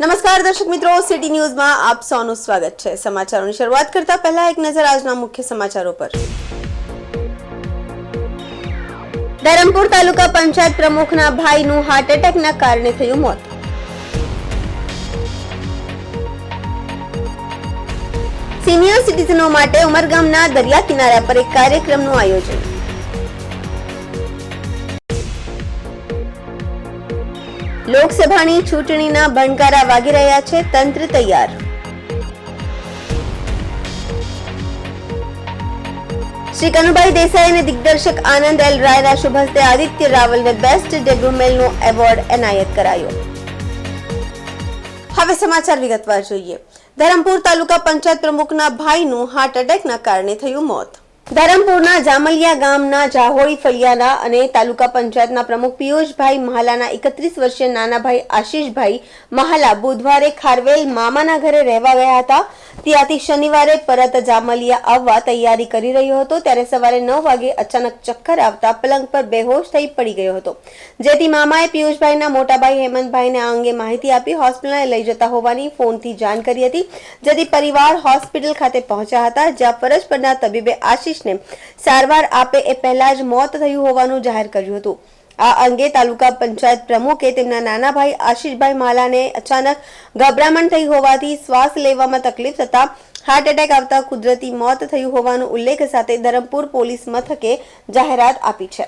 નમસ્કાર દર્શક મિત્રો, સિટી ન્યૂઝમાં આપ સૌનું સ્વાગત છે। સમાચારોની શરૂઆત કરતા પહેલા એક નજર આજના મુખ્ય સમાચારો પર। ધરમપુર તાલુકા પંચાયત પ્રમુખના ભાઈનું હાર્ટ એટેકના કારણે થયું મોત। સિનિયર સિટીઝનો માટે ઉમરગામના દરિયા કિનારા પર એક કાર્યક્રમનું આયોજન। લોકસભાની ચૂંટણીના ભણકારા વાગી રહ્યા છે, તંત્ર તૈયાર। શ્રી કનુભાઈ દેસાઈ અને દિગ્દર્શક આનંદ એલ રાયના શુભ હસ્તે આદિત્ય રાવલને બેસ્ટ ડેબ્યુ મેલનો એવોર્ડ એનાયત કરાયો। હવે સમાચાર વિગતવાર જોઈએ। ધરમપુર તાલુકા પંચાયત પ્રમુખના ભાઈનું હાર્ટ એટેકના કારણે થયું મોત। ધરમપુરના જામલિયા ગામના જાહોળી ફળિયાના અને તાલુકા પંચાયતના પ્રમુખ પિયુષભાઈ મહાલાના 31 વર્ષીય નાના ભાઈ આશીષભાઈ મહાલા બુધવારે ખારવેલ મામાના ઘરે રહેવા ગયા હતા। ત્યાંથી શનિવારે પરત જામલિયા આવવા તૈયારી કરી રહ્યો હતો ત્યારે સવારે 9 વાગે અચાનક ચક્કર આવતા પલંગ પર બેહોશ થઈ પડી ગયો હતો, જેથી મામાએ પિયુષભાઈના મોટા ભાઈ હેમંતભાઈને આ અંગે માહિતી આપી હોસ્પિટલે લઈ જતા હોવાની ફોનથી જાણ કરી હતી, જેથી પરિવાર હોસ્પિટલ ખાતે પહોંચ્યા હતા, જ્યાં ફરજ પરના તબીબે આશીષને સારવાર આપે એ પહેલા જ મોત થયું હોવાનું જાહેર કર્યું હતું। આ અંગે તાલુકા પંચાયત પ્રમુખે તેમના નાના ભાઈ આશીષભાઈ માલાને અચાનક ગભરામણ થઈ હોવાથી શ્વાસ લેવામાં તકલીફ થતા હાર્ટ એટેક આવતા કુદરતી મોત થયું હોવાનો ઉલ્લેખ સાથે ધરમપુર પોલીસ મથકે જાહેરાત આપી છે।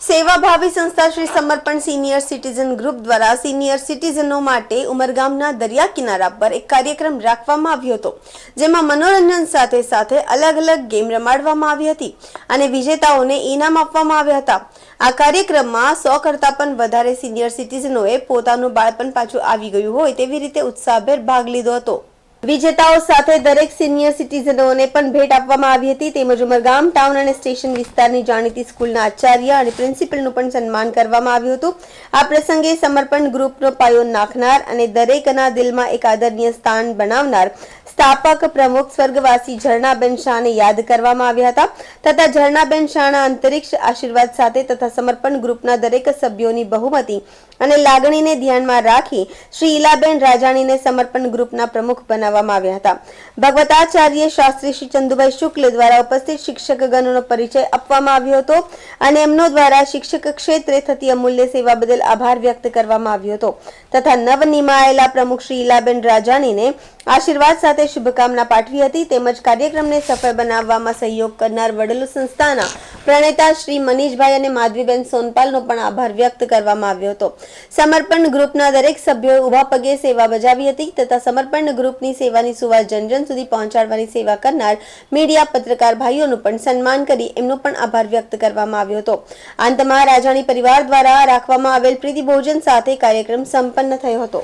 સેવાભાવી સંસ્થા શ્રી સમર્પણ સિનિયર સિટીઝન ગ્રુપ દ્વારા સિનિયર સિટીઝનો માટે ઉમરગામના દરિયા કિનારા પર એક કાર્યક્રમ રાખવામાં આવ્યો હતો, જેમાં મનોરંજન સાથે સાથે અલગ અલગ ગેમ રમાડવામાં આવી હતી અને વિજેતાઓને ઇનામ આપવામાં આવ્યા હતા। આ કાર્યક્રમમાં 100 કરતાં પણ વધારે સિનિયર સિટીઝનોએ પોતાનું બાળપણ પાછું આવી ગયું હોય તેવી રીતે ઉત્સાહભેર ભાગ લીધો હતો। વિજેતાઓ સાથે દરેક સિનિયર સિટીઝનોને પણ ભેટ આપવામાં આવી હતી, તેમજ ઉમરગામ ટાઉન અને સ્ટેશન વિસ્તારની જાણીતી સ્કૂલના આચાર્ય અને પ્રિન્સિપલનું પણ સન્માન કરવામાં આવ્યું હતું। આ પ્રસંગે સમર્પણ ગ્રુપનો પાયો નાખનાર અને દરેકના દિલમાં એક આદરણીય સ્થાન બનાવનાર સ્થાપક પ્રમુખ સ્વર્ગવાસી ઝરણાબેન શાહને યાદ કરવામાં આવ્યા હતા તથા ઝરણાબેન શાહના અંતરિક્ષ આશીર્વાદ સાથે તથા સમર્પણ ગ્રુપના દરેક સભ્યોની બહુમતી અને લાગણીને ધ્યાનમાં રાખી શ્રી ઈલાબેન રાજાણીને સમર્પણ ગ્રુપના પ્રમુખ બનાવવામાં આવ્યા હતા। ભગવતાચાર્ય શાસ્ત્રી શ્રી ચંદુભાઈ શુક્લ દ્વારા ઉપસ્થિત શિક્ષકગણનો પરિચય આપવામાં આવ્યો હતો અને એમનો દ્વારા શિક્ષક ક્ષેત્રે થતી અમૂલ્ય સેવા બદલ આભાર વ્યક્ત કરવામાં આવ્યો હતો તથા નવનિમાયેલા પ્રમુખ શ્રી ઈલાબેન રાજાણીને આશીર્વાદ સાથે શુભકામના પાઠવી હતી, તેમજ કાર્યક્રમને સફળ બનાવવામાં સહયોગ કરનાર વડલુ સંસ્થાના પ્રણેતા શ્રી મનીષભાઈ અને માધવીબેન સોનપાલનો પણ આભાર વ્યક્ત કરવામાં આવ્યો હતો। સમર્પણ ગ્રુપના દરેક સભ્યોએ ઉભા પગે સેવા બજાવી હતી તથા સમર્પણ ગ્રુપની સેવાની સુવાસ જનજન સુધી પહોંચાડવાની સેવા કરનાર મીડિયા પત્રકાર ભાઈઓનું પણ સન્માન કરી એમનો પણ આભાર વ્યક્ત કરવામાં આવ્યો હતો। અંતમાં રાજાણી પરિવાર દ્વારા રાખવામાં આવેલ પ્રીતિ ભોજન સાથે કાર્યક્રમ સંપન્ન થયો હતો।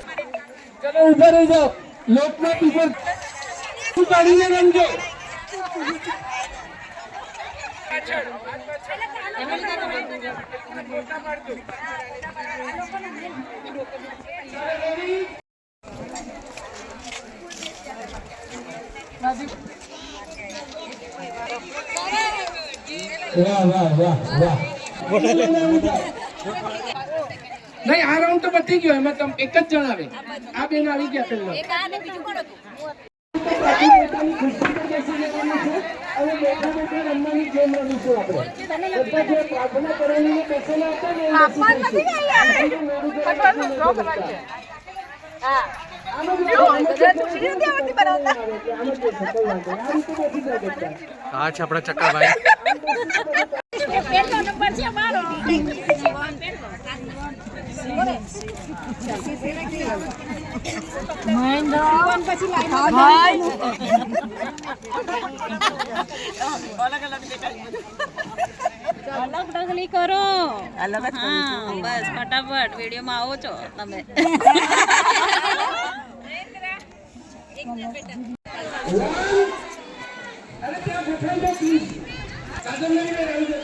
नहीं आ राउंड तो बती गयो मतलब एक ज जण आवे आ बेन આવી ગયા પેલો એક આ ને બીજું કોણ હતું હવે બેઠા બેઠા રમવાની ગેમ રમી છે આપણે બધા જે પ્રાર્થના કરવાની બેસેલા હતા ને આપવા નથી ગયા પટવાનો ડ્રો કરવાની છે હા આ છે આપણા ચક્કા ભાઈ પહેલો નંબર છે મારો અલગ ડગલી કરો અલગ જ હા બસ ફટાફટ વિડિયોમાં આવો છો તમે અરે ત્યાં બેઠા છો પ્લીઝ સાધન લઈને આવી જજો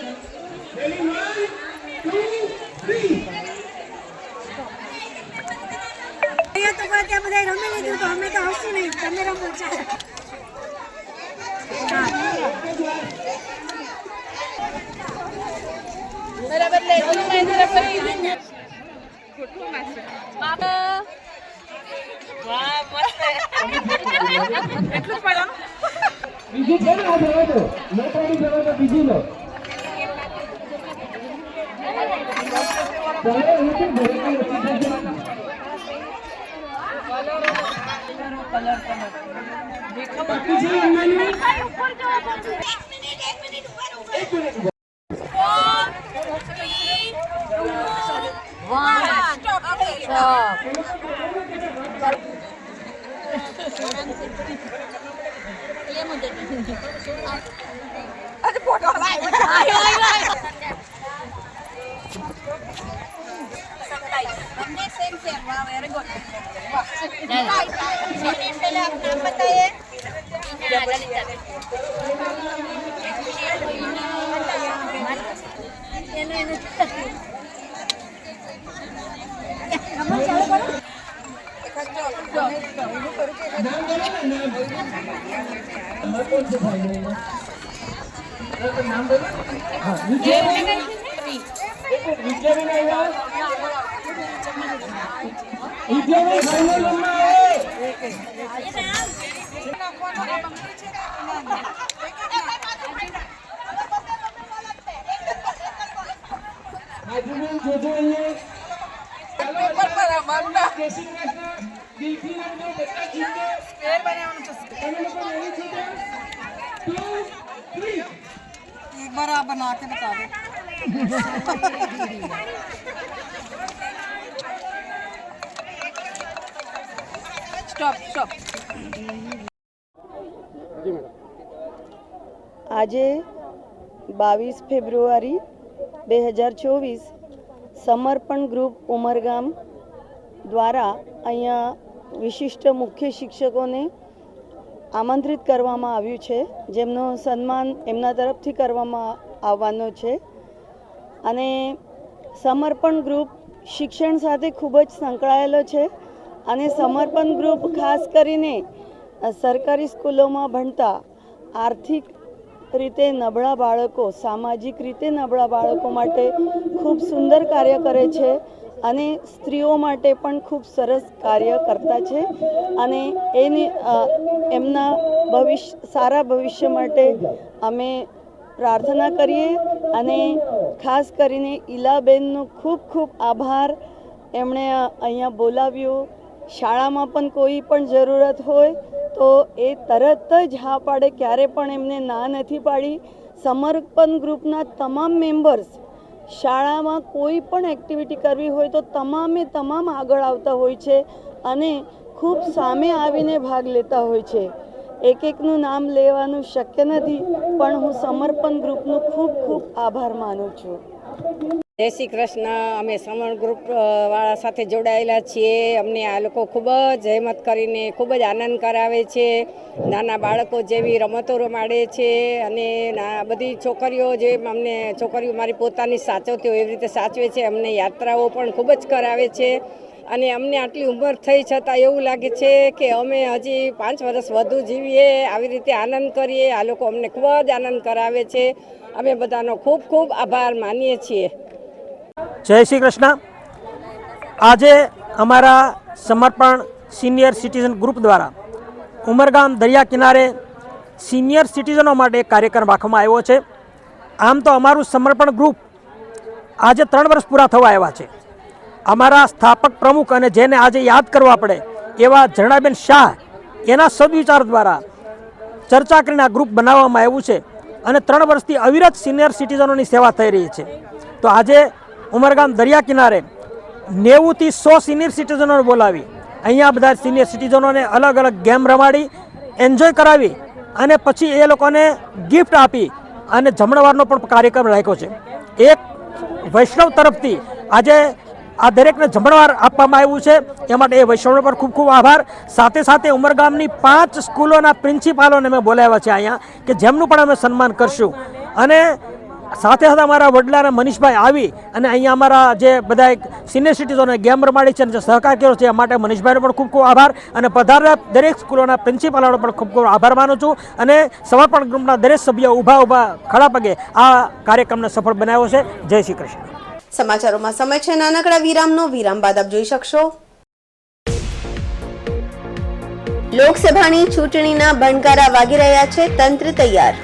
રેડી 1 2 3 અહીંયા તો કોઈ ત્યાં બધા રમી લીધું તો અમે તો હસી નહીં તમે રમો છો બરાબર લે ઓલી માં જરા ફરી બીજી છે ને આ જવા દો મોટાની જવા દો બીજી લો ચાલો એનાથી ભરેલી ઓછી થઈ જાય બાકી છે અમ્માની એક મિનિટ નામ બોલો હા વિજયબેન આવ્યા વિજયબેન ફાઇનલ રૂમમાં આજુબેન જોજો અહીંયા જય શ્રી કૃષ્ણ દિલથી નાખજો બધા જીતો સ્ક્વેર બનાવવાનું છે તમે લોકો રેડી છો 2 3 एक बार आप बना के बता दो स्टॉप स्टॉप આજે 22 ફેબ્રુઆરી 2024 સમર્પણ ગ્રુપ ઉમરગામ દ્વારા અહીંયા વિશિષ્ટ મુખ્ય શિક્ષકોને આમંત્રિત કરવામાં આવ્યું છે જેમનું સન્માન એમના તરફથી કરવામાં આવવાનો છે અને સમર્પણ ગ્રુપ શિક્ષણ સાથે ખૂબ જ સંકળાયેલો છે અને સમર્પણ ગ્રુપ ખાસ કરીને સરકારી સ્કૂલોમાં ભણતા આર્થિક રીતે નબળા બાળકો સામાજિક રીતે નબળા બાળકો માટે ખૂબ સુંદર કાર્ય કરે છે અને સ્ત્રીઓ માટે પણ ખૂબ સરસ કાર્ય કરતા છે અને એમના સારા ભવિષ્ય માટે અમે પ્રાર્થના કરીએ અને ખાસ કરીને ઈલાબેનનો ખૂબ ખૂબ આભાર એમણે અહીંયા બોલાવ્યું શાળામાં પણ કોઈ પણ જરૂરત હોય તો એ તરત જ હા પાડે ક્યારે પણ એમને ના નથી પાડી સમર્પણ ગ્રુપના તમામ મેમ્બર્સ શાળામાં કોઈ પણ એક્ટિવિટી કરવી હોય તો તમામ આગળ આવતા હોય છે અને ખૂબ સામે આવીને ભાગ લેતા હોય છે એકનું નામ લેવાનું શક્ય નથી પણ હું સમર્પણ ગ્રુપનો ખૂબ ખૂબ આભાર માનું છું જય શ્રી કૃષ્ણ અમે સમર્પણ ગ્રુપ વાળા સાથે જોડાયેલા છીએ અમને આ લોકો ખૂબ જ જહેમત કરીને ખૂબ જ આનંદ કરાવે છે નાના બાળકો જેવી રમતો રમાડે છે અને બધી છોકરીઓ જે અમને છોકરીઓ મારી પોતાની સાચવતી હોય એવી રીતે સાચવે છે અમને યાત્રાઓ પણ ખૂબ જ કરાવે છે અને અમને આટલી ઉંમર થઈ છતાં એવું લાગે છે કે અમે હજી 5 વર્ષ વધુ જીવીએ આવી રીતે આનંદ કરીએ આ લોકો અમને ખૂબ જ આનંદ કરાવે છે અમે બધાનો ખૂબ ખૂબ આભાર માનીએ છીએ જય શ્રી કૃષ્ણ આજે અમારા સમર્પણ સિનિયર સિટીઝન ગ્રુપ દ્વારા ઉમરગામ દરિયા કિનારે સિનિયર સિટીઝનો માટે એક કાર્યક્રમ રાખવામાં આવ્યો છે આમ તો અમારું સમર્પણ ગ્રુપ આજે 3 વર્ષ પૂરા થવા આવ્યા છે અમારા સ્થાપક પ્રમુખ અને જેને આજે યાદ કરવા પડે એવા ઝરણાબેન શાહ એના સદવિચાર દ્વારા ચર્ચા કરીને આ ગ્રુપ બનાવવામાં આવ્યું છે અને 3 વર્ષથી અવિરત સિનિયર સિટીઝનોની સેવા થઈ રહી છે તો આજે ઉમરગામ દરિયા કિનારે 90 થી 100 સિનિયર સિટીઝનોને બોલાવી અહીંયા બધા સિનિયર સિટીઝનોને અલગ અલગ ગેમ રમાડી એન્જોય કરાવી અને પછી એ લોકોને ગિફ્ટ આપી અને જમણવારનો પણ કાર્યક્રમ રાખ્યો છે એક વૈષ્ણવ તરફથી આજે આ દરેકને જમણવાર આપવામાં આવ્યું છે એ માટે એ વૈષ્ણવનો પણ ખૂબ ખૂબ આભાર સાથે સાથે ઉમરગામની 5 સ્કૂલોના પ્રિન્સિપાલોને અમે બોલાવ્યા છે અહીંયા કે જેમનું પણ અમે સન્માન કરશું અને સાથે સાથે અમારા વડલાના મનીષભાઈ આવી અને અહીંયા અમારા જે બધા સિનિયર સિટીઝનોને ગેમ રમાડી છે અને જે સહકાર કર્યો છે એ માટે મનીષભાઈનો પણ ખૂબ ખૂબ આભાર અને પધારેલા દરેક સ્કૂલોના પ્રિન્સિપાલોનો પણ ખૂબ ખૂબ આભાર માનું છું અને સમર્પણ ગ્રુપના દરેક સભ્યો ઊભા ખડા પગે આ કાર્યક્રમને સફળ બનાવ્યો છે જય શ્રી કૃષ્ણ સમાચારોમાં સમય છે નાનકડા વિરામનો. વિરામ બાદ આપ જોઈ શકશો લોકસભાની ચૂંટણીના ભણકારા વાગી રહ્યા છે, તંત્ર તૈયાર.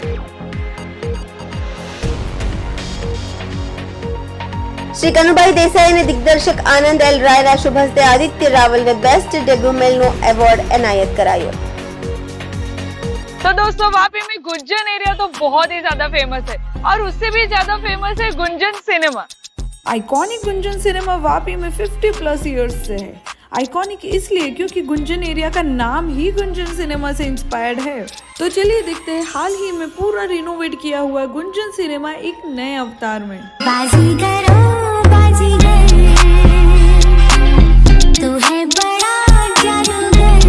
શ્રી કનુભાઈ દેસાઈ અને દિગ્દર્શક આનંદ એલ રાયના શુભ હસ્તે આદિત્ય રાવલને બેસ્ટ डेब्यू मेलનો एवॉर्ड एनायत करायो. तो दोस्तों वापी में गुंजन एरिया तो बहुत ही ज्यादा फेमस है और उससे भी ज्यादा फेमस है Gunjan cinema. Iconic Gunjan cinema Vapi में 50 प्लस ईयर्स से है. आइकॉनिक इसलिए क्योंकि गुंजन एरिया का नाम ही गुंजन सिनेमा से इंस्पायर्ड है. तो चलिए देखते हैं हाल ही में पूरा रिनोवेट किया हुआ गुंजन सिनेमा एक नए अवतार में. बाजीगर तो है बड़ा जादूगर.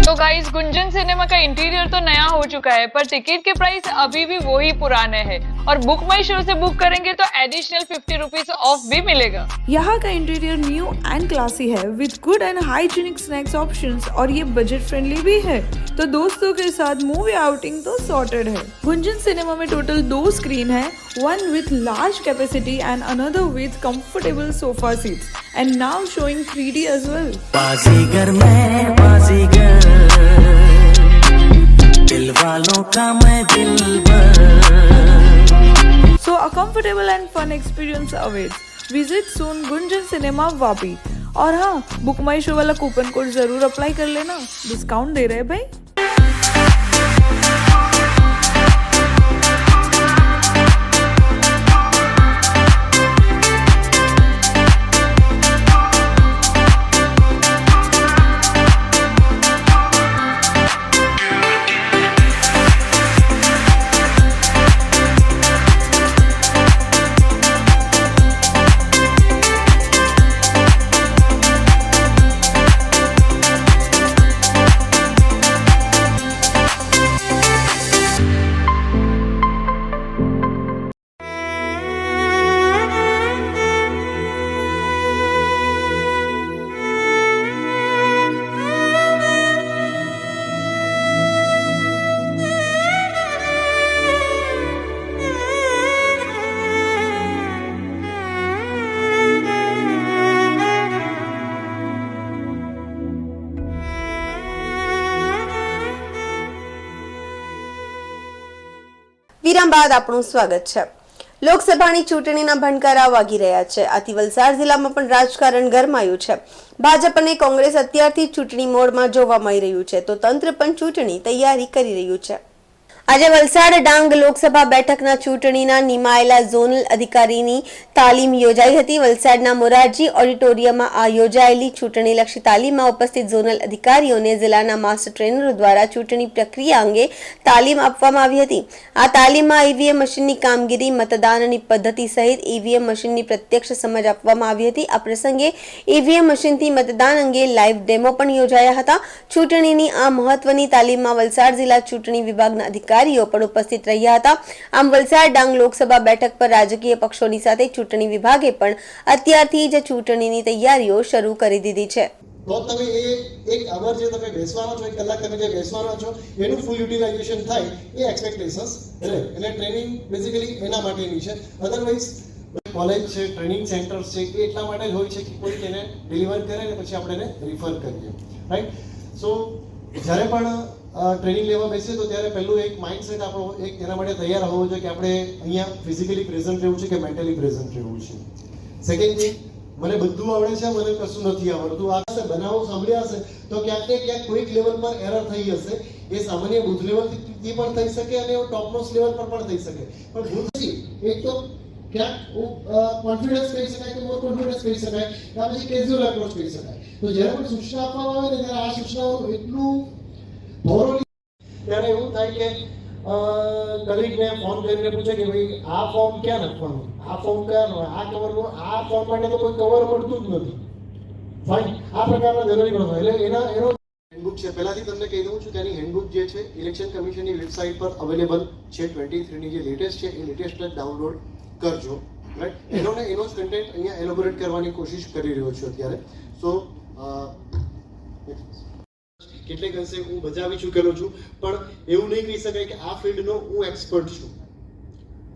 तो गाइस गुंजन सिनेमा का इंटीरियर तो नया हो चुका है पर टिकट के प्राइस अभी भी वही पुराने हैं और बुक माई शो से बुक करेंगे तो एडिशनल 50 रुपीज ऑफ भी मिलेगा. यहाँ का इंटीरियर न्यू एंड क्लासी है with good and hygienic snacks options और ये बजट फ्रेंडली भी है. तो दोस्तों के साथ मूवी आउटिंग तो सॉर्टेड है. गुंजन सिनेमा में टोटल 2 स्क्रीन है, one with large capacity and another with comfortable sofa seats and now showing 3D as well. बाजीगर मैं बाजीगर, दिल वालों का मैं दिलबर. So a comfortable and fun experience awaits. Visit soon Gunjan cinema Vapi. और हाँ, बुक माई शो वाला कूपन कोड जरूर अप्लाई कर लेना, डिस्काउंट दे रहे हैं भाई. વિરામ બાદ આપણું સ્વાગત છે. લોકસભાની ચૂંટણીના ભણકારા વાગી રહ્યા છે. આથી વલસાડ જિલ્લામાં પણ રાજકારણ ગરમાયું છે. ભાજપ અને કોંગ્રેસ અત્યારથી ચૂંટણી મોડમાં જોવા મળી રહ્યું છે તો તંત્ર પણ ચૂંટણી તૈયારી કરી રહ્યું છે. આજે વલસાડ ડાંગ લોકસભા બેઠકના ચૂંટણીના નિમાયેલા ઝોનલ અધિકારીની તાલીમ યોજાઈ હતી. વલસાડના મોરારજી ઓડિટોરિયમમાં આ યોજાયેલી ચૂંટણીલક્ષી તાલીમમાં ઉપસ્થિત ઝોનલ અધિકારીઓને જિલ્લાના માસ્ટર ટ્રેનરો દ્વારા ચૂંટણી પ્રક્રિયા અંગે તાલીમ આપવામાં આવી હતી. આ તાલીમમાં ઈવીએમ મશીનની કામગીરી, મતદાનની પદ્ધતિ સહિત ઈવીએમ મશીનની પ્રત્યક્ષ સમજ આપવામાં આવી હતી. આ પ્રસંગે ઈવીએમ મશીનથી મતદાન અંગે લાઈવ ડેમો પણ યોજાયા હતા. ચૂંટણીની આ મહત્વની તાલીમમાં વલસાડ જિલ્લા ચૂંટણી વિભાગના અધિકારીઓ પણ ઉપસ્થિત રહ્યા હતા. આમ વલસાડ ડાંગ લોકસભા બેઠક પર રાજકીય પક્ષોની સાથે ચૂંટણી વિભાગે પણ અત્યારથી જ ચૂંટણીની તૈયારીઓ શરૂ કરી દીધી છે. તો તમે એક અવર જે તમે બેસવાનો છો, 1 કલાક તમે જે બેસવાનો છો એનું ફૂલ યુટિલાઇઝેશન થાય એ એક્સપેક્ટેશન્સ રહે. એટલે ટ્રેનિંગ બેઝિકલી એના માટેની છે. અધરવાઇઝ કોલેજ છે, ટ્રેનિંગ સેન્ટર્સ છે એ એટલા માટે જ હોય છે કે કોઈ એને ડિલિવર કરે ને પછી આપણે એને રિફર કરીએ, રાઈટ. સો જ્યારે પણ ટ્રેનિંગ લેવા બેસીએ તો ત્યારે પહેલું એક માઇન્ડસેટ આપણો એક એના માટે તૈયાર હોવો જોઈએ કે આપણે અહીંયા ફિઝિકલી પ્રેઝન્ટ રહેવું છે કે મેન્ટલી પ્રેઝન્ટ રહેવું છે. સેકન્ડ થિંગ, મને બધું આવડે છે, મને કશું નથી આવડતું. આ બનાવો સાંભળ્યા હશે તો ક્યાંક ને ક્યાંક કોઈક લેવલ પર એરર થઈ હશે. એ સામાન્ય બુથ લેવલથી પણ થઈ શકે અને ટોપ મોસ્ટ લેવલ પર પણ થઈ શકે. પણ ભૂલ એક તો ક્યાંક કોન્ફિડન્સ કહી શકાય કે મોર કોન્ફિડન્સ કહી શકાય, ત્યાર પછી કેઝ્યુઅલ એપ્રોચ કહી શકાય. તો જ્યારે પણ સૂચના આપવામાં આવે ને ત્યારે આ સૂચનાઓ એટલું ત્યારે એવું થાય કે કલીગને ફોન કરીને પૂછે કે ભાઈ આ ફોર્મ ક્યાં નાખવાનું, આ ફોર્મ ક્યાં, આ કવર, આ ફોર્મ માટે તો કોઈ કવર મળતું જ નથી. ફાઇન, આ પ્રકારના જરૂરી પ્રશ્નો. એટલે એનો હેન્ડબુક છે. પહેલાથી તમને કહી દઉં છું કે એની હેન્ડબુક જે છે ઇલેક્શન કમિશનની વેબસાઇટ પર અવેલેબલ છે. 23ની જે લેટેસ્ટ છે એ લેટેસ્ટ જ ડાઉનલોડ કરજો, રાઈટ. એનો જ કન્ટેન્ટ અહીંયા એલોબોરેટ કરવાની કોશિશ કરી રહ્યો છું અત્યારે. સો કેટલેક અંશે હું બજાવી ચૂકેલો છું પણ એવું નહીં કહી શકાય કે આ ફિલ્ડનો હું એક્સપર્ટ છું.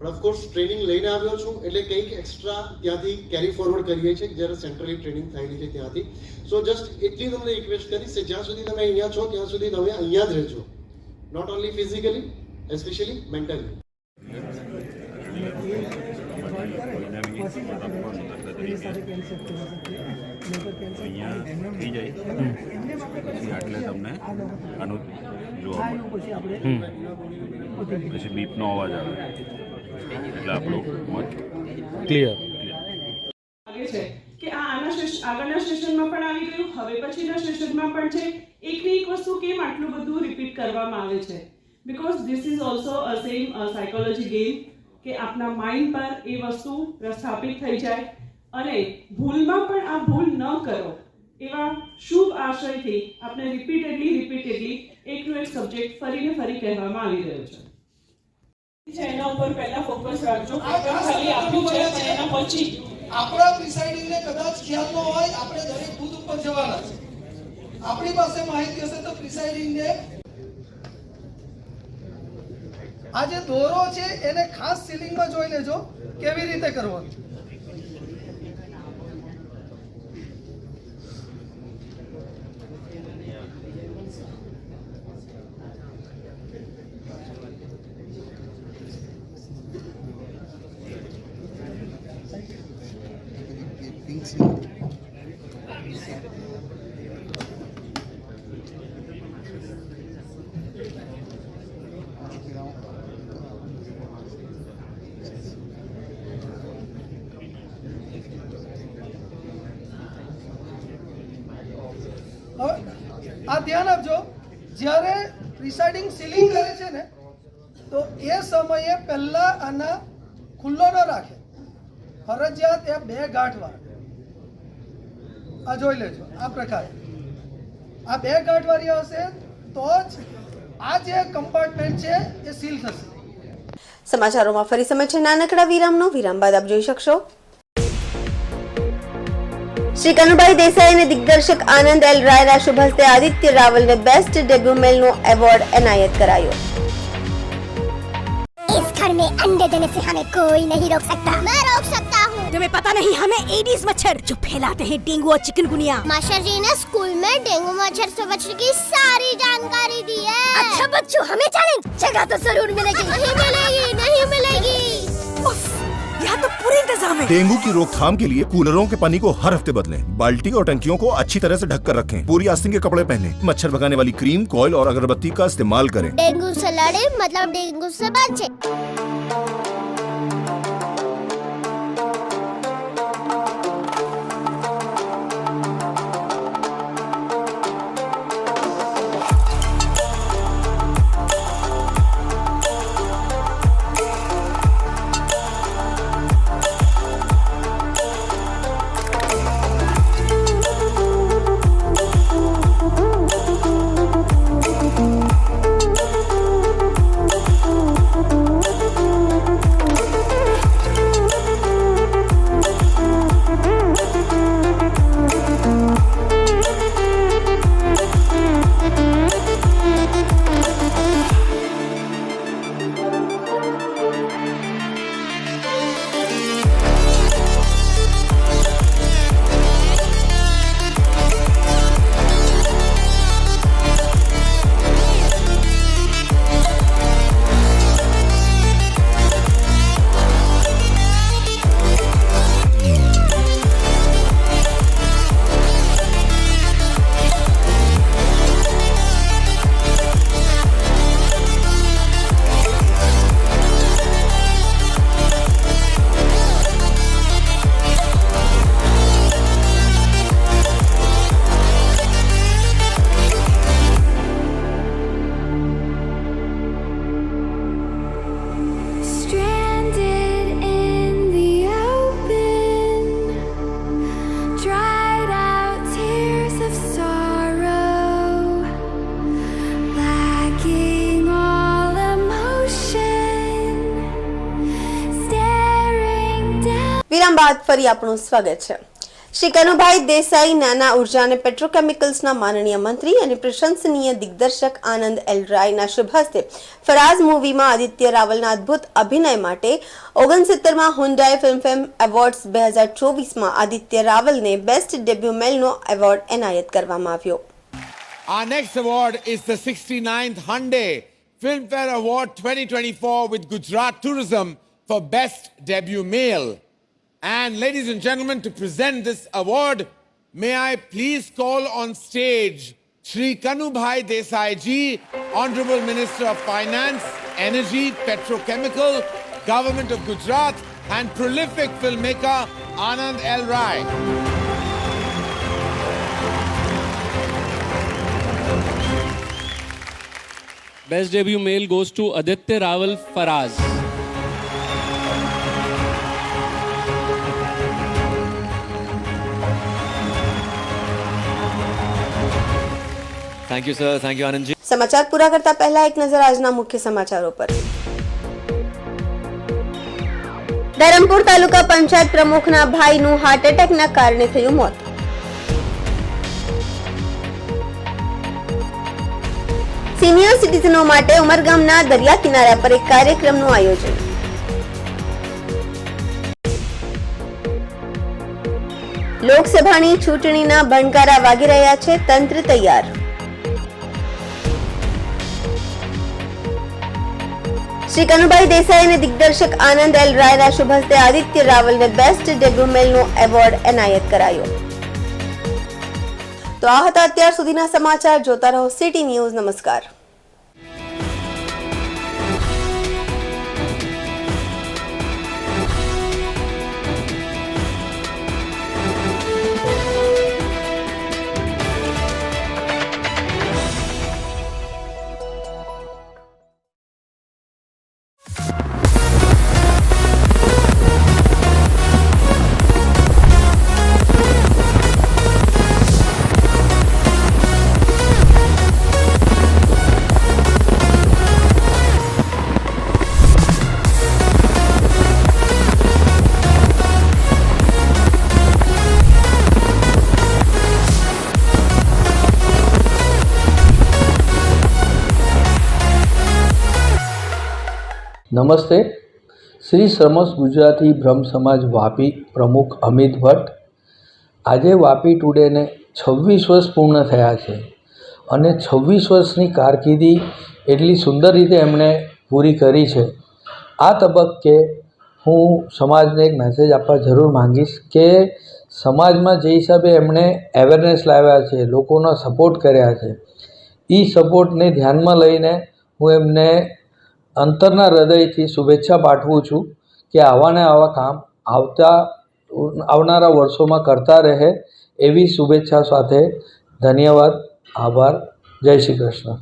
પણ ઓફકોર્સ ટ્રેનિંગ લઈને આવ્યો છું એટલે કંઈક એક્સ્ટ્રા ત્યાંથી કેરી ફોરવર્ડ કરીએ છીએ જ્યારે સેન્ટ્રલી ટ્રેનિંગ થયેલી છે ત્યાંથી. સો જસ્ટ એટલી તમને રિક્વેસ્ટ કરીશ કે જ્યાં સુધી તમે અહીંયા છો ત્યાં સુધી તમે અહીંયા જ રહેજો, not only physically, especially mentally. એટલે તમને આનું જોવા મળે, પછી બીપનો અવાજ આવે એટલે આપણું મત ક્લિયર. છે કે આ આગળના સેશનમાં પણ આવી ગયું, હવે પછીના સેશનમાં પણ છે. એકની એક વસ્તુ કેમ આટલું બધું રિપીટ કરવામાં આવે છે? Because this is also a same psychology game કે આપના માઇન્ડ પર એ વસ્તુ પ્રસ્થાપિત થઈ જાય અને ભૂલમાં પણ આ ભૂલ ન કરો એવા શુભ આશયથી આપણે રિપીટેડલી એકનો એક સબ્જેક્ટ ફરીને ફરી કહેવામાં આવી રહ્યો છે. એના ઉપર પહેલા ફોકસ રાખજો. ખાલી આપ્યું છે પણ એના પછી આપણા પ્રિસાઇડિંગને કદાચ ખ્યાલ ન હોય, આપણે દરેક બૂથ ઉપર જવાના છે. આપણી પાસે માહિતી હશે તો પ્રિસાઇડિંગને આ જે દોરો છે એને ખાસ સીલિંગમાં જોઈ લેજો કેવી રીતે કરવાનો. આ ધ્યાન આપજો, જ્યારે પ્રિસાઇડિંગ સીલિંગ કરે છે ને તો એ સમયે પહેલા આના ખુલ્લો ન રાખે, ફરજિયાત એ 2 ગાંઠ વાળે. આ જોઈ લેજો, આ પ્રકારે આ 2 ગાંઠ વાળી હશે તો જ આ જે કમ્પાર્ટમેન્ટ છે એ સીલ થશે. સમાચારોમાં ફરી સમય છે નાનકડા વિરામનો. વિરામ બાદ આપ જોઈ શકશો શ્રી કનુભાઈ દેસાઈ અને દિગ્દર્શક આનંદ એલ રાયના શુભ હસ્તે આદિત્ય રાવલને બેસ્ટ ડેબ્યુ મેલનો એવોર્ડ એનાયત કરાયો. इस घर में अंडे देने से हमें कोई नहीं रोक सकता. मैं रोक सकता हूँ. तुम्हें पता नहीं हमें एडीज मच्छर जो फैलाते हैं डेंगू और चिकनगुनिया. मास्टर जी ने स्कूल में डेंगू मच्छर से बचने की सारी जानकारी दी है. अच्छा बच्चों, हमें चैलेंज जगह तो जरूर मिलेगी. नहीं मिलेगी, नहीं मिलेगी. यहाँ तो पूरे इंतजाम है. डेंगू की रोकथाम के लिए कूलरों के पानी को हर हफ्ते बदलें. बाल्टी और टंकियों को अच्छी तरह से ढक कर रखें. पूरी आस्तीन के कपड़े पहनें. मच्छर भगाने वाली क्रीम, कॉइल और अगरबत्ती का इस्तेमाल करें. डेंगू से लड़े मतलब डेंगू से बचे. વિરામ બાદ ફરી આપનું સ્વાગત છે. શ્રી કનુભાઈ દેસાઈ નાના ઉર્જા અને પેટ્રોકેમિકલ્સના માનનીય મંત્રી અને પ્રશંસનીય દિગ્દર્શક આનંદ એલ રાયના શુભ હસ્તે ફરાઝ મૂવીમાં આદિત્ય રાવલના અદ્ભુત અભિનય માટે 69માં હુન્ડાઈ ફિલ્મફેર એવોર્ડ્સ 2024માં આદિત્ય રાવલને બેસ્ટ ડેબ્યુ મેલનો એવોર્ડ એનાયત કરવામાં આવ્યો. Our next award is the 69th Hyundai Filmfare Award 2024 with Gujarat Tourism for Best Debut Male. And ladies and gentlemen, to present this award, may I please call on stage Shri Kanubhai Desai ji, Honorable Minister of Finance, Energy, Petrochemical, Government of Gujarat, and prolific filmmaker Anand L. Rai. Best debut male goes to Aditya Raval Faraz. Thank you, sir. Thank you, Anand ji. સમાચાર પૂરા કરતા પહેલા એક નજર આજના મુખ્ય સમાચારો પર. ધરમપુર તાલુકા પંચાયત પ્રમુખના ભાઈનું હાર્ટ એટેકના કારણે થયું મોત. સિનિયર સિટીઝનો માટે ઉમરગામના દરિયા કિનારા પર એક કાર્યક્રમનું આયોજન. લોકસભાની ચૂંટણીના ભણકારા વાગી રહ્યા છે, તંત્ર તૈયાર. શ્રી કનુભાઈ દેસાઈ અને દિગ્દર્શક આનંદ એલ રાયના શુભ હસ્તે આદિત્ય રાવલને બેસ્ટ ડેબ્યુ મેલનો એવોર્ડ એનાયત કરાયો. તો આ હતા અત્યાર સુધીના સમાચાર. જોતા રહો સિટી ન્યૂઝ. નમસ્કાર. નમસ્તે. શ્રી સમસ્ત ગુજરાતી બ્રહ્મ સમાજ વાપી પ્રમુખ અમિત ભટ્ટ. આજે વાપી ટુડેને 26 વર્ષ પૂર્ણ થયા છે અને 26 વર્ષની કારકિર્દી એટલી સુંદર રીતે એમણે પૂરી કરી છે. આ તબક્કે હું સમાજને એક મેસેજ આપવા જરૂર માંગીશ કે સમાજમાં જે હિસાબે એમણે અવેરનેસ લાવ્યા છે, લોકોનો સપોર્ટ કર્યા છે, એ સપોર્ટને ધ્યાનમાં લઈને હું એમને અંતરના હૃદયથી શુભેચ્છા પાઠવું છું કે આવા ને આવા કામ આવનારા વર્ષોમાં કરતા રહે, એવી શુભેચ્છા સાથે ધન્યવાદ, આભાર. જય શ્રી કૃષ્ણ.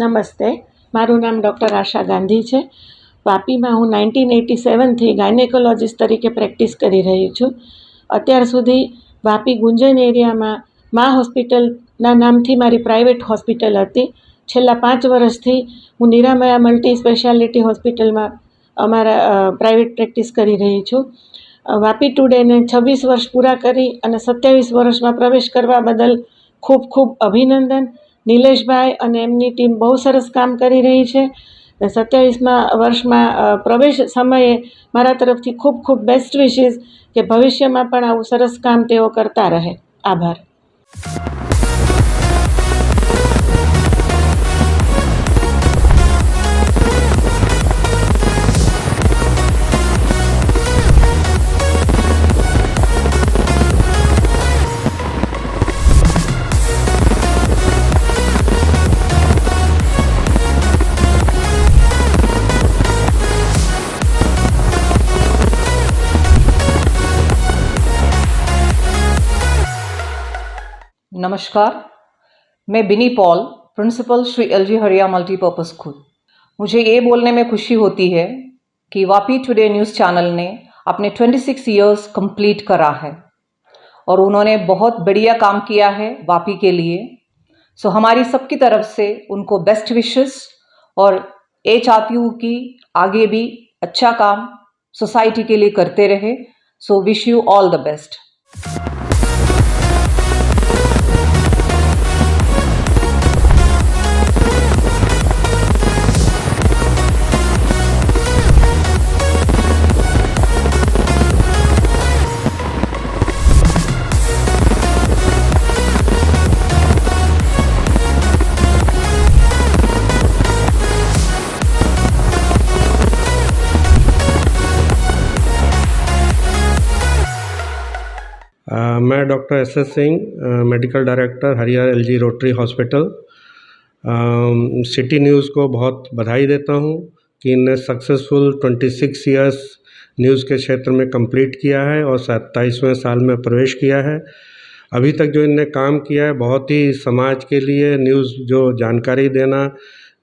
નમસ્તે, મારું નામ ડૉક્ટર આશા ગાંધી છે. વાપીમાં હું 1987થી ગાયનેકોલોજીસ્ટ તરીકે પ્રેક્ટિસ કરી રહી છું. અત્યાર સુધી વાપી ગુંજન એરિયામાં મા હોસ્પિટલના નામથી મારી પ્રાઇવેટ હોસ્પિટલ હતી. છેલ્લા 5 વર્ષથી હું નિરામયા મલ્ટી સ્પેશિયાલિટી હોસ્પિટલમાં અમારા પ્રાઇવેટ પ્રેક્ટિસ કરી રહી છું. વાપી ટુડેને 26 વર્ષ પૂરા કરી અને 27 વર્ષમાં પ્રવેશ કરવા બદલ ખૂબ ખૂબ અભિનંદન. નિલેશભાઈ અને એમની ટીમ બહુ સરસ કામ કરી રહી છે. 27મા વર્ષમાં પ્રવેશ સમયે મારા તરફથી ખૂબ ખૂબ બેસ્ટ વિશીસ કે ભવિષ્યમાં પણ આવું સરસ કામ તેઓ કરતા રહે. આભાર. नमस्कार, मैं बिनी पॉल, प्रिंसिपल श्री एलजी हरिया मल्टीपर्पज़ स्कूल। मुझे ये बोलने में खुशी होती है कि वापी टुडे न्यूज़ चैनल ने अपने 26 इयर्स कंप्लीट करा है और उन्होंने बहुत बढ़िया काम किया है वापी के लिए। सो हमारी सबकी तरफ से उनको बेस्ट विशेस और ये चाहती हूँ कि आगे भी अच्छा काम सोसाइटी के लिए करते रहे। So wish you all the best. मैं doctor S Singh, medical director Haria LG Rotary hospital, city news को बहुत बधाई देता हूं कि इन्हें सक्सेसफुल 26 इयर्स न्यूज़ के क्षेत्र में कंप्लीट किया है और 27वें साल में प्रवेश किया है। अभी तक जो इन्हें काम किया है, बहुत ही समाज के लिए न्यूज़ जो जानकारी देना,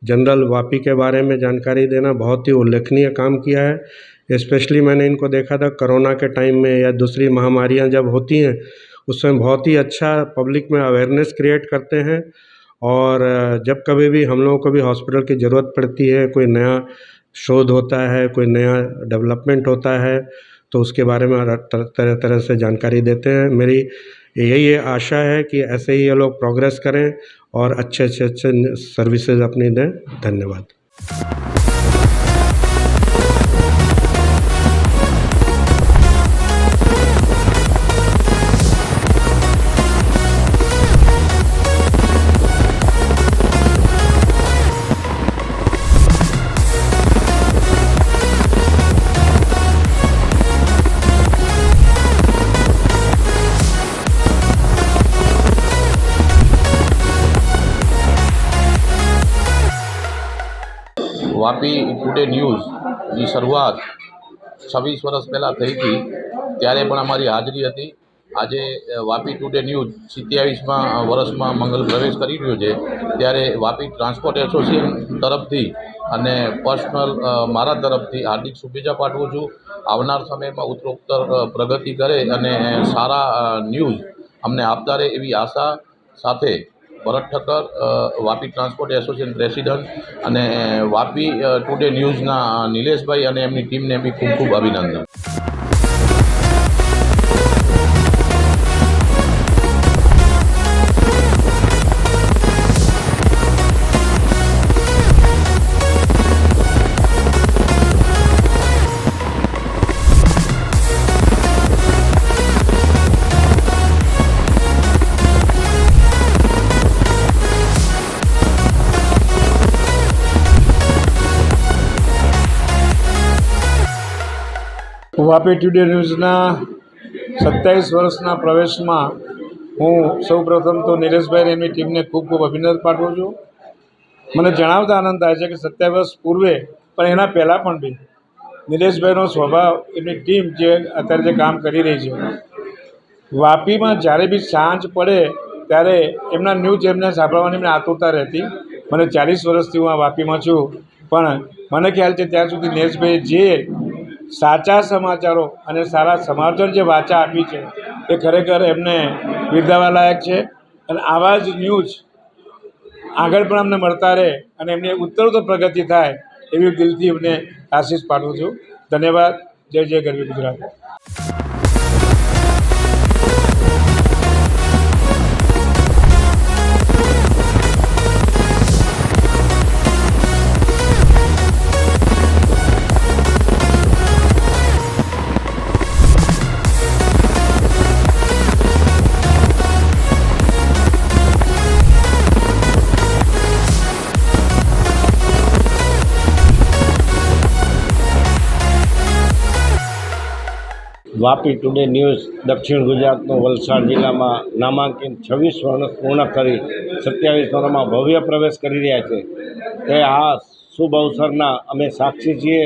जनरल वापी के बारे में जानकारी देना, बहुत ही उल्लेखनीय काम किया है। स्पेशली मैंने इनको देखा था कोरोना के टाइम में या दूसरी महामारियां जब होती हैं, उसमें बहुत ही अच्छा पब्लिक में अवेयरनेस क्रिएट करते हैं। और जब कभी भी हम लोगों को भी हॉस्पिटल की ज़रूरत पड़ती है, कोई नया शोध होता है, कोई नया डेवलपमेंट होता है, तो उसके बारे में तरह तरह से जानकारी देते हैं। मेरी यही आशा है कि ऐसे ही ये लोग प्रोग्रेस करें और अच्छे सर्विसेज अपनी दें। धन्यवाद। વાપી ટુડે ન્યૂઝની શરૂઆત 26 વર્ષ પહેલાં થઈ હતી, ત્યારે પણ અમારી હાજરી હતી। આજે વાપી ટુડે ન્યૂઝ 27મા વર્ષમાં મંગલ પ્રવેશ કરી રહ્યો છે, ત્યારે વાપી ટ્રાન્સપોર્ટ એસોસિએશન તરફથી અને પર્સનલ મારા તરફથી હાર્દિક શુભેચ્છા પાઠવું છું। આવનાર સમયમાં ઉત્તરોત્તર પ્રગતિ કરે અને સારા ન્યૂઝ અમને આપતા રહે એવી આશા સાથે Bharat Thakkar, Vapi transport association president અને વાપી ટુડે ન્યૂઝના નિલેશભાઈ અને એમની ટીમને બી ખૂબ ખૂબ અભિનંદન। વાપી ટુડે ન્યૂઝના 27 વર્ષના પ્રવેશમાં હું સૌપ્રથમ તો નિલેશભાઈ એમની ટીમને ખૂબ ખૂબ અભિનંદન પાઠવું છું। મને જણાવતા આનંદ થાય છે કે 27 વર્ષ પૂર્વે પણ એના પહેલાં પણ બી નિલેશભાઈનો સ્વભાવ, એમની ટીમ જે અત્યારે જે કામ કરી રહી છે, વાપીમાં જ્યારે બી સાંજ પડે ત્યારે એમના ન્યૂઝ એમને સાંભળવાની એમને આતુરતા રહેતી। મને 40 વર્ષથી હું આ વાપીમાં છું, પણ મને ખ્યાલ છે ત્યાં સુધી નિલેશભાઈ જે સાચા સમાચારો અને સારા સમાચાર જે વાચા આપી છે એ ખરેખર એમને બિરદાવવા લાયક છે। અને આવા જ ન્યૂઝ આગળ પણ અમને મળતા રહે અને એમની ઉત્તરોત્તર પ્રગતિ થાય એવી દિલથી એમને આશીષ પાઠવું છું। ધન્યવાદ। જય જય ગરવી ગુજરાત। વાપી ટુડે ન્યૂઝ દક્ષિણ ગુજરાતનો વલસાડ જિલ્લામાં નામાંકિત 26 વર્ષ પૂર્ણ કરી 27 વર્ષમાં ભવ્ય પ્રવેશ કરી રહ્યા છે, તે આ શુભ અવસરના અમે સાક્ષી છીએ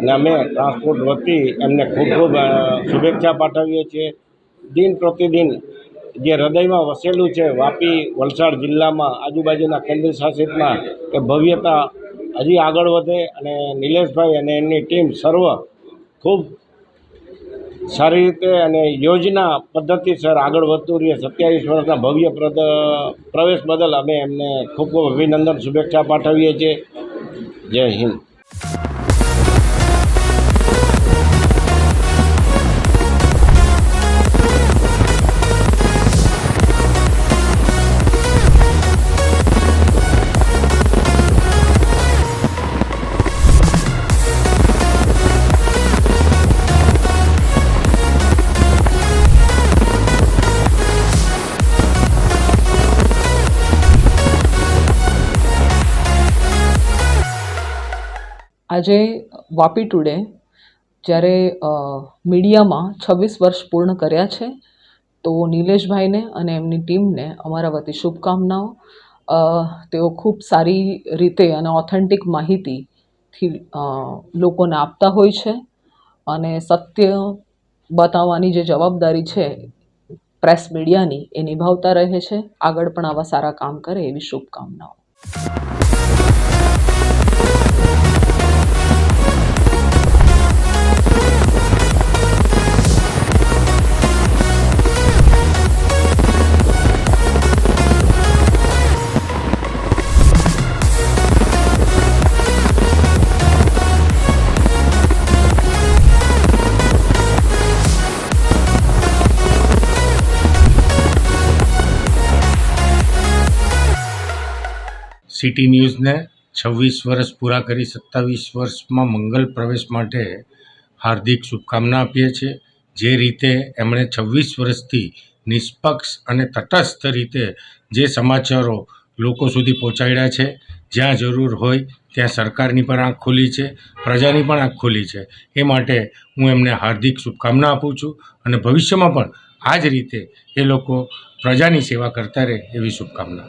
અને અમે ટ્રાન્સપોર્ટ વતી એમને ખૂબ ખૂબ શુભેચ્છા પાઠવીએ છીએ। દિન પ્રતિદિન જે હૃદયમાં વસેલું છે વાપી વલસાડ જિલ્લામાં આજુબાજુના કેન્દ્ર શાસિતમાં કે ભવ્યતા હજી આગળ વધે અને નિલેશભાઈ અને એમની ટીમ સર્વ ખૂબ સારી રીતે અને યોજના પદ્ધતિસર આગળ વધતું રહીએ. 27 વર્ષના ભવ્ય પ્રવેશ બદલ અમે એમને ખૂબ ખૂબ અભિનંદન શુભેચ્છા પાઠવીએ છીએ. જય હિન્દ. આજે વાપી ટુડે જ્યારે મીડિયામાં 26 વર્ષ પૂર્ણ કર્યા છે તો નિલેશભાઈને અને એમની ટીમને અમારા વતી શુભકામનાઓ. તેઓ ખૂબ સારી રીતે અને ઓથેન્ટિક માહિતીથી લોકોને આપતા હોય છે અને સત્ય બતાવવાની જે જવાબદારી છે પ્રેસ મીડિયાની એ નિભાવતા રહે છે. આગળ પણ આવા સારા કામ કરે એવી શુભકામનાઓ. સિટી ન્યૂઝને 26 વર્ષ પૂરા કરી 27 વર્ષમાં મંગલ પ્રવેશ માટે હાર્દિક શુભકામના આપીએ છીએ. જે રીતે એમણે 26 વર્ષથી નિષ્પક્ષ અને તટસ્થ રીતે જે સમાચારો લોકો સુધી પહોંચાડ્યા છે, જ્યાં જરૂર હોય ત્યાં સરકારની પણ આંખ ખુલી છે, પ્રજાની પણ આંખ ખુલી છે. એ માટે હું એમને હાર્દિક શુભકામના આપું છું અને ભવિષ્યમાં પણ આ જ રીતે એ લોકો પ્રજાની સેવા કરતા રહે એવી શુભકામના.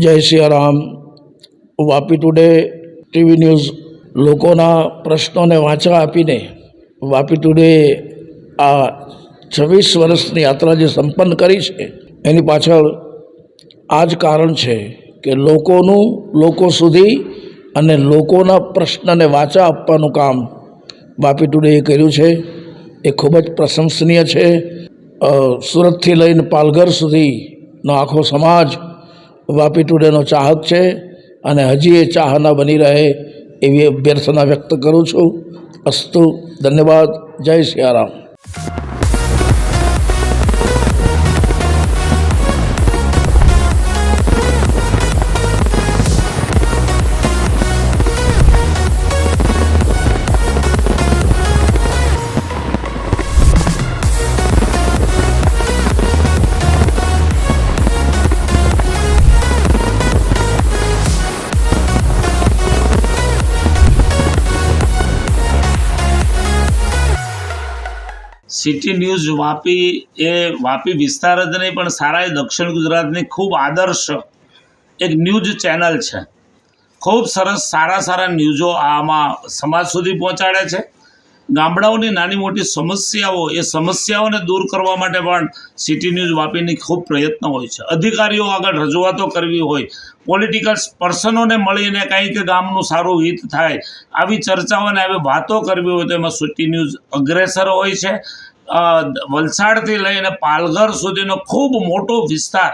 જય Siyaram. Vapi today TV news લોકોના પ્રશ્નોને વાંચા આપીને વાપી ટુડે આ 26 વર્ષની યાત્રા જે સંપન્ન કરી છે એની પાછળ આ જ કારણ છે કે લોકો સુધી અને લોકોના પ્રશ્નને વાંચા આપવાનું કામ વાપી ટુડેએ કર્યું છે. એ ખૂબ જ પ્રશંસનીય છે. સુરતથી લઈને પાલઘર સુધીનો આખો સમાજ વાપી ટુડેનો ચાહક છે અને હજી એ ચાહના બની રહે એવી અભ્યર્થના વ્યક્ત કરું છું. અસ્તુ. ધન્યવાદ. જય સિયારામ. સિટી ન્યૂઝ વાપી એ વાપી વિસ્તાર જ નહીં પણ સારા દક્ષિણ ગુજરાતની ખૂબ આદર્શ એક ન્યૂઝ ચેનલ છે. ખૂબ સરસ સારા ન્યૂઝો આમાં સમાજ સુધી પહોંચાડે છે. ગામડાઓની નાની મોટી સમસ્યાઓ એ સમસ્યાઓને દૂર કરવા માટે પણ સિટી ન્યૂઝ વાપીની ખૂબ પ્રયત્ન હોય છે. અધિકારીઓ આગળ રજૂઆતો કરવી હોય, પોલિટિકલ પર્સનોને મળીને કંઈક ગામનું સારું હિત થાય, આવી ચર્ચાઓને આવી વાતો કરવી હોય તો એમાં સિટી ન્યૂઝ અગ્રેસર હોય છે. વલસાડથી લઈને પાલઘર સુધીનો ખૂબ મોટો વિસ્તાર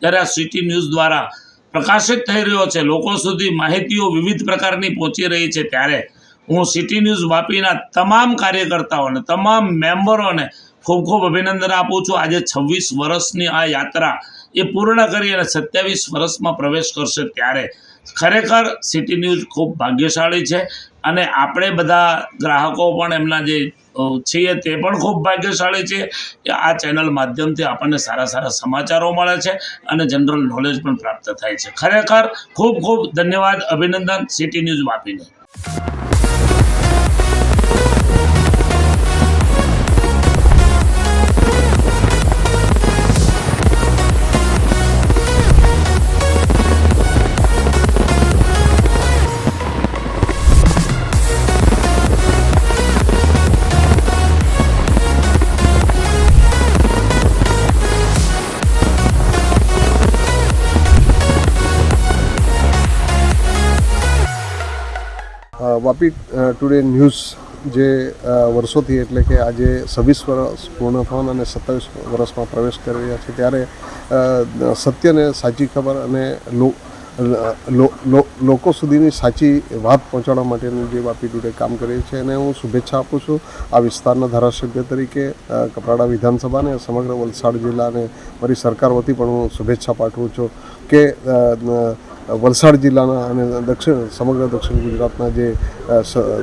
જ્યારે આ સિટી ન્યૂઝ દ્વારા પ્રકાશિત થઈ રહ્યો છે, લોકો સુધી માહિતીઓ વિવિધ પ્રકારની પહોંચી રહી છે, ત્યારે હું સિટી ન્યૂઝ વાપીના તમામ કાર્યકર્તાઓને, તમામ મેમ્બરોને ખૂબ ખૂબ અભિનંદન આપું છું. આજે 26 વર્ષની આ યાત્રા એ પૂર્ણ કરી અને 27 વર્ષમાં પ્રવેશ કરશે ત્યારે ખરેખર સિટી ન્યૂઝ ખૂબ ભાગ્યશાળી છે અને આપણે બધા ગ્રાહકો પણ એમના જે છીએ તે પણ ખૂબ ભાગ્યશાળી છે કે આ ચેનલ માધ્યમથી આપણને સારા સારા સમાચારો મળે છે અને જનરલ નોલેજ પણ પ્રાપ્ત થાય છે. ખરેખર ખૂબ ખૂબ ધન્યવાદ, અભિનંદન સિટી ન્યૂઝ વાપીને. વાપી ટુડે ન્યૂઝ જે વર્ષોથી એટલે કે આજે 26 વર્ષ પૂર્ણ થવાના અને 27 વર્ષમાં પ્રવેશ કરી રહ્યા છે ત્યારે સત્યને સાચી ખબર અને લોકો સુધીની સાચી વાત પહોંચાડવા માટેનું જે વાપી ટુડે કામ કરે છે એને હું શુભેચ્છા આપું છું. આ વિસ્તારના ધારાસભ્ય તરીકે કપરાડા વિધાનસભાને સમગ્ર વલસાડ જિલ્લાને મારી સરકાર વતી પણ હું શુભેચ્છા પાઠવું છું કે વલસાડ જિલ્લાના અને સમગ્ર દક્ષિણ ગુજરાતના જે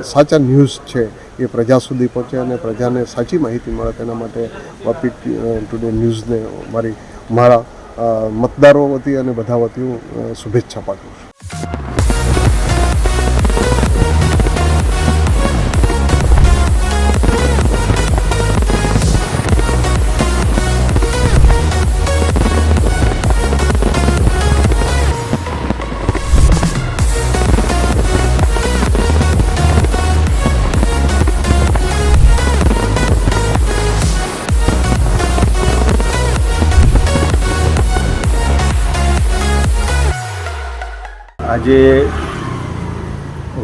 સાચા ન્યૂઝ છે એ પ્રજા સુધી પહોંચે અને પ્રજાને સાચી માહિતી મળે તેના માટે વાપી ટુડે ન્યૂઝને મારા મતદારો વતી અને બધા વતી હું શુભેચ્છા પાઠવું છું. આજે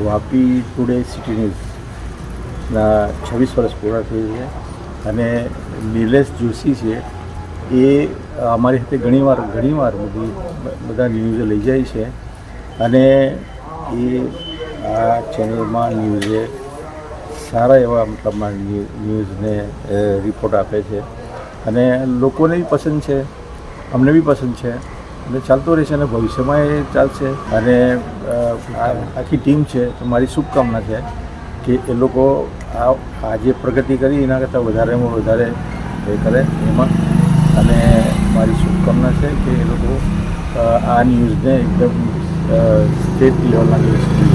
વાપી ટુડે સિટી ન્યૂઝના 26 વર્ષ પૂરા થઈ છે અને નિલેશ જોશી છે એ અમારી સાથે ઘણીવાર બધા ન્યૂઝ લઈ જાય છે અને એ આ ચેનલમાં ન્યૂઝે સારા એવા મતલબમાં ન્યૂઝને રિપોર્ટ આપે છે અને લોકોને બી પસંદ છે, અમને બી પસંદ છે એટલે ચાલતો રહેશે અને ભવિષ્યમાં એ ચાલશે. અને આખી ટીમ છે તો મારી શુભકામના છે કે એ લોકો આ જે પ્રગતિ કરી એના કરતાં વધારેમાં વધારે એ કરે એમાં, અને મારી શુભકામના છે કે એ લોકો આ ન્યૂઝને એકદમ સ્ટેટ લેવલના ન્યૂઝ સુધી.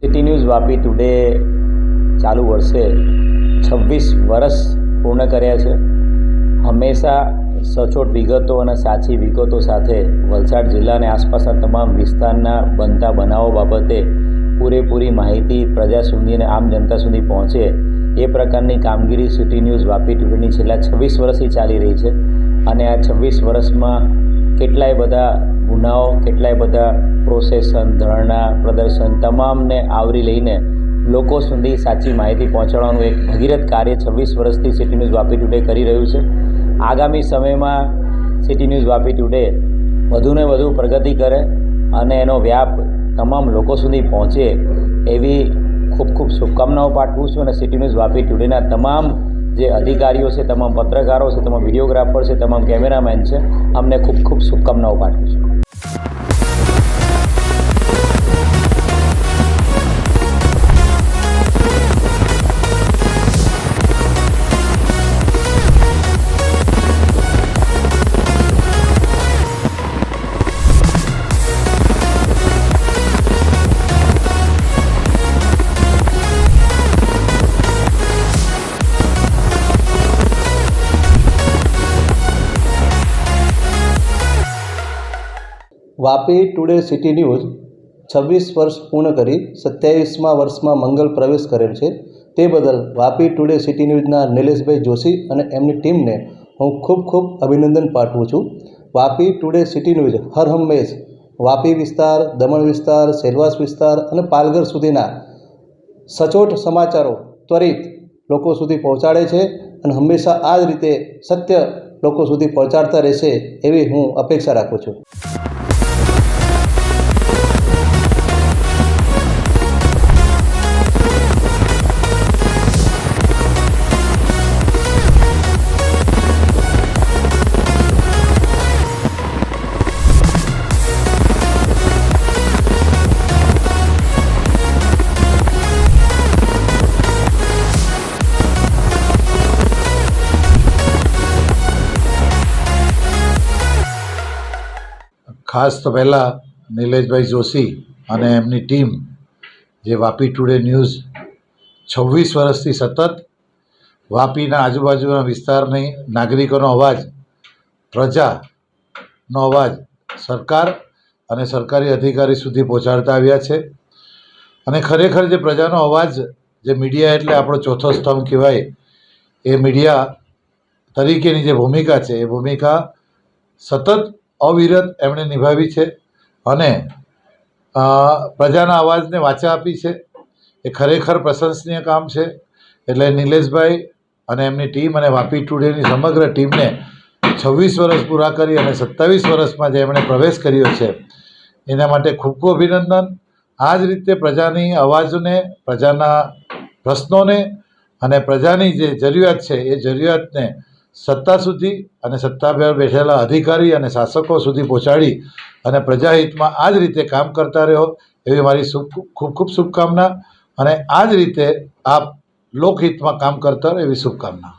સિટી ન્યૂઝ વાપી ટુડે ચાલુ વર્ષે 26 વર્ષ પૂર્ણ કર્યા છે. હંમેશા સચોટ વિગતો અને સાચી વિગતો સાથે વલસાડ જિલ્લા અને આસપાસના તમામ વિસ્તારના બનતા બનાવો બાબતે પૂરેપૂરી માહિતી પ્રજા સુધી અને આમ જનતા સુધી પહોંચે એ પ્રકારની કામગીરી સિટી ન્યૂઝ વાપી ટુડેની છેલ્લા 26 વર્ષથી ચાલી રહી છે. અને આ 26 વર્ષમાં કેટલાય બધા ગુનાઓ, કેટલાય બધા પ્રોસેસન, ધરણા, પ્રદર્શન તમામને આવરી લઈને લોકો સુધી સાચી માહિતી પહોંચાડવાનું એક ભગીરથ કાર્ય 26 વર્ષથી સિટી ન્યૂઝ વાપી ટુડે કરી રહ્યું છે. આગામી સમયમાં સિટી ન્યૂઝ વાપી ટુડે વધુને વધુ પ્રગતિ કરે અને એનો વ્યાપ તમામ લોકો સુધી પહોંચે એવી ખૂબ ખૂબ શુભકામનાઓ પાઠવું છું. અને સિટી ન્યૂઝ વાપી ટુડેના તમામ જે અધિકારીઓ છે, તમામ પત્રકારો છે, તમામ વિડીયોગ્રાફર છે, તમામ કેમેરામેન છે, અમને ખૂબ ખૂબ શુભકામનાઓ પાઠવું છું. વાપી ટુડે સિટી ન્યૂઝ 26 વર્ષ પૂર્ણ કરી 27મા વર્ષમાં મંગલ પ્રવેશ કરેલ છે. તે બદલ વાપી ટુડે સિટી ન્યૂઝના નિલેશભાઈ જોશી અને એમની ટીમને હું ખૂબ ખૂબ અભિનંદન પાઠવું છું. વાપી ટુડે સિટી ન્યૂઝ હર હંમેશ વાપી વિસ્તાર, દમણ વિસ્તાર, સેલવાસ વિસ્તાર અને પાલઘર સુધીના સચોટ સમાચારો ત્વરિત લોકો સુધી પહોંચાડે છે અને હંમેશા આ જ રીતે સત્ય લોકો સુધી પહોંચાડતા રહેશે એવી હું અપેક્ષા રાખું છું. ખાસ તો પહેલાં નિલેશભાઈ જોશી અને એમની ટીમ જે વાપી ટુડે ન્યૂઝ 26 વર્ષથી સતત વાપીના આજુબાજુના વિસ્તારની નાગરિકોનો અવાજ, પ્રજાનો અવાજ સરકાર અને સરકારી અધિકારી સુધી પહોંચાડતા આવ્યા છે. અને ખરેખર જે પ્રજાનો અવાજ, જે મીડિયા એટલે આપણો ચોથો સ્તંભ કહેવાય, એ મીડિયા તરીકેની જે ભૂમિકા છે એ ભૂમિકા સતત અવિરત એમણે નિભાવી છે અને પ્રજાના અવાજને વાચા આપી છે. એ ખરેખર પ્રશંસનીય કામ છે. એટલે નિલેશભાઈ અને એમની ટીમ અને વાપી ટુડેની સમગ્ર ટીમને 26 વર્ષ પૂરા કરી અને 27 વર્ષમાં જે એમણે પ્રવેશ કર્યો છે એના માટે ખૂબ ખૂબ અભિનંદન. આ જ રીતે પ્રજાની અવાજને, પ્રજાના પ્રશ્નોને અને પ્રજાની જે જરૂરિયાત છે એ જરૂરિયાતને સત્તા સુધી અને સત્તા પર બેઠેલા અધિકારી અને શાસકો સુધી પહોંચાડી અને પ્રજાહિતમાં આ જ રીતે કામ કરતા રહો એવી મારી ખૂબ ખૂબ શુભકામના. અને આ જ રીતે આપ લોકહિતમાં કામ કરતા રહો એવી શુભકામના.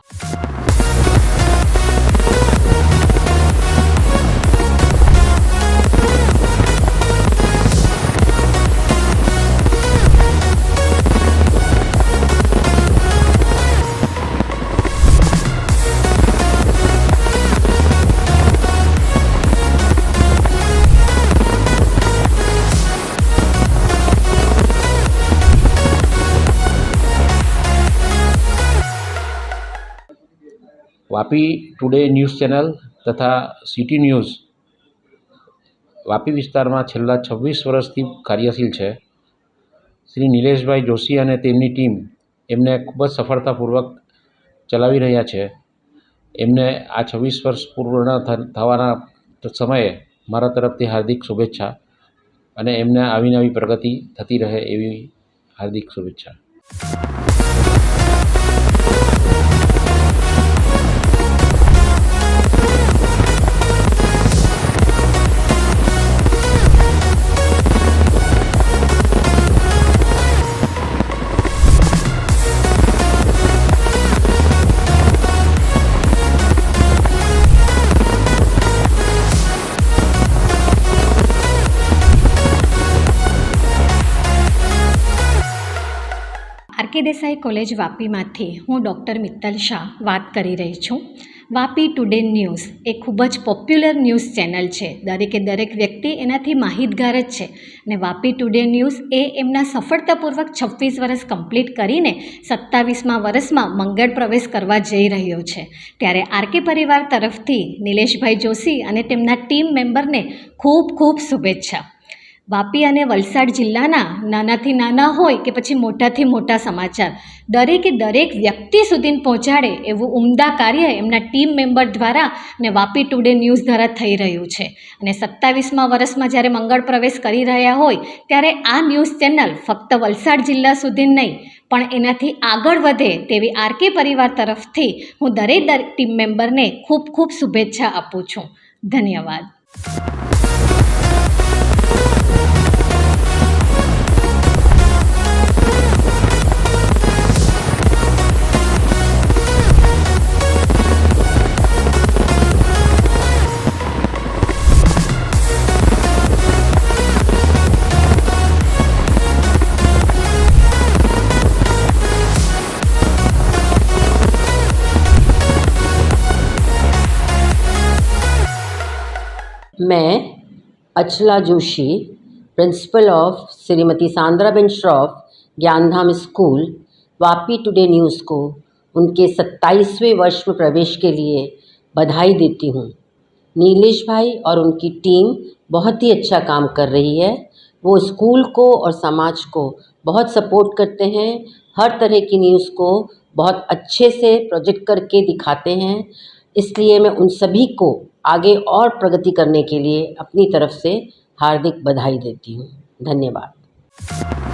વાપી ટુડે ન્યૂઝ ચેનલ તથા સિટી ન્યૂઝ વાપી વિસ્તારમાં છેલ્લા 26 વર્ષથી કાર્યશીલ છે. શ્રી નિલેશભાઈ જોશી અને તેમની ટીમ એમને ખૂબ જ સફળતાપૂર્વક ચલાવી રહ્યા છે. એમને આ 26 વર્ષ પૂર્ણ થવાના સમયે મારા તરફથી હાર્દિક શુભેચ્છા અને એમને આવી નવી પ્રગતિ થતી રહે એવી હાર્દિક શુભેચ્છા. આરકે દેસાઈ કોલેજ વાપીમાંથી હું ડૉક્ટર મિત્તલ શાહ વાત કરી રહી છું. વાપી ટુડે ન્યૂઝ એ ખૂબ જ પોપ્યુલર ન્યૂઝ ચેનલ છે. દરેક વ્યક્તિ એનાથી માહિતગાર જ છે અને વાપી ટુડે ન્યૂઝ એ એમના સફળતાપૂર્વક 26 વર્ષ કમ્પ્લીટ કરીને 27મા વર્ષમાં મંગળ પ્રવેશ કરવા જઈ રહ્યો છે. ત્યારે આરકે પરિવાર તરફથી નિલેશભાઈ જોશી અને તેમના ટીમ મેમ્બરને ખૂબ ખૂબ શુભેચ્છા. વાપી અને વલસાડ જિલ્લાના નાનાથી નાના હોય કે પછી મોટાથી મોટા સમાચાર દરેક વ્યક્તિ સુધી પહોંચાડે એવું ઉમદા કાર્ય એમના ટીમ મેમ્બર દ્વારા અને વાપી ટુડે ન્યૂઝ દ્વારા થઈ રહ્યું છે. અને 27મા વર્ષમાં જ્યારે મંગળ પ્રવેશ કરી રહ્યા હોય ત્યારે આ ન્યૂઝ ચેનલ ફક્ત વલસાડ જિલ્લા સુધી નહીં પણ એનાથી આગળ વધે તેવી આરકે પરિવાર તરફથી હું દરેક ટીમ મેમ્બરને ખૂબ ખૂબ શુભેચ્છા આપું છું. ધન્યવાદ. मैं Achala Joshi, principal of Shrimati Sandraben Shroff Gyandham school, Vapi today news को उनके 27वें वर्ष में प्रवेश के लिए बधाई देती हूँ. नीलेश भाई और उनकी टीम बहुत ही अच्छा काम कर रही है। वो स्कूल को और समाज को बहुत सपोर्ट करते हैं, हर तरह की न्यूज़ को बहुत अच्छे से प्रोजेक्ट करके दिखाते हैं। इसलिए मैं उन सभी को आगे और प्रगति करने के लिए अपनी तरफ से हार्दिक बधाई देती हूँ। धन्यवाद।